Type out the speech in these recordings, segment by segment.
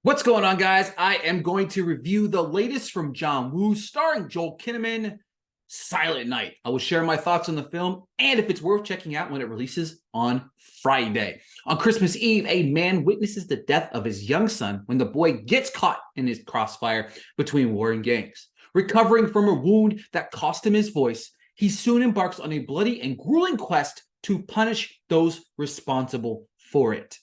What's going on, guys? I am going to review the latest from John Woo, starring Joel Kinnaman, Silent Night. I will share my thoughts on the film and if it's worth checking out when it releases on Friday. On Christmas Eve, a man witnesses the death of his young son when the boy gets caught in his crossfire between warring gangs. Recovering from a wound that cost him his voice, he soon embarks on a bloody and grueling quest to punish those responsible for it.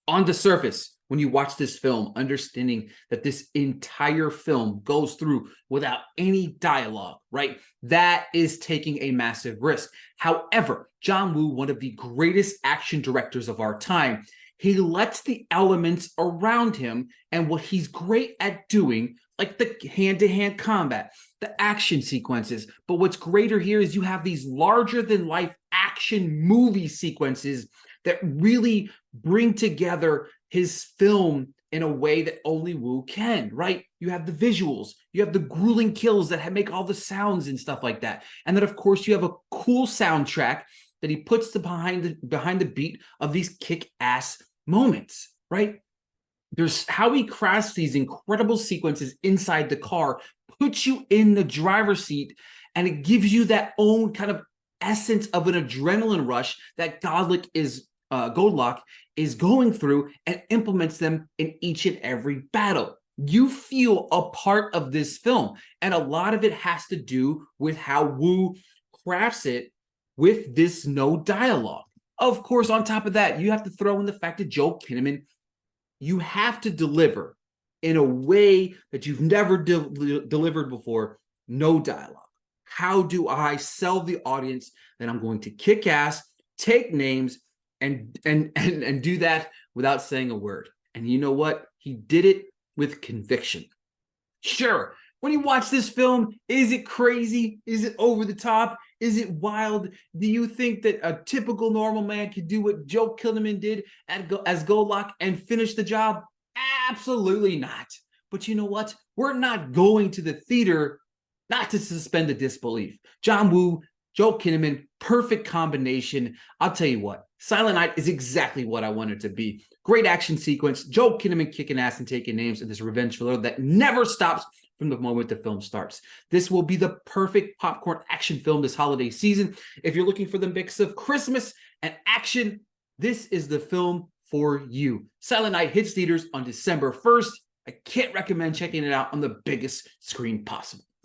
On the surface, when you watch this film, understanding that this entire film goes through without any dialogue, right? That is taking a massive risk. However, John Woo, one of the greatest action directors of our time, he lets the elements around him and what he's great at doing, like the hand-to-hand combat, the action sequences. But what's greater here is you have these larger-than-life action movie sequences that really bring together his film in a way that only Woo can, right? You have the visuals, you have the grueling kills that make all the sounds and stuff like that. And then, of course, you have a cool soundtrack that he puts behind the beat of these kick-ass moments, right? There's how he crafts these incredible sequences inside the car, puts you in the driver's seat, and it gives you that own kind of essence of an adrenaline rush that Goldlock is going through and implements them in each and every battle. You feel a part of this film, and a lot of it has to do with how Woo crafts it with this no dialogue. Of course, on top of that, you have to throw in the fact that Joel Kinnaman, you have to deliver in a way that you've never delivered before, no dialogue. How do I sell the audience that I'm going to kick ass, take names, and do that without saying a word? And you know what? He did it with conviction. Sure, when you watch this film, is it crazy? Is it over the top? Is it wild? Do you think that a typical normal man could do what Joe Kinnaman did as Goldlock and finish the job? Absolutely not. But you know what? We're not going to the theater not to suspend the disbelief. John Woo, Joel Kinnaman, perfect combination. I'll tell you what, Silent Night is exactly what I wanted to be. Great action sequence, Joel Kinnaman kicking ass and taking names in this revenge thriller that never stops from the moment the film starts. This will be the perfect popcorn action film this holiday season. If you're looking for the mix of Christmas and action, this is the film for you. Silent Night hits theaters on December 1st. I can't recommend checking it out on the biggest screen possible.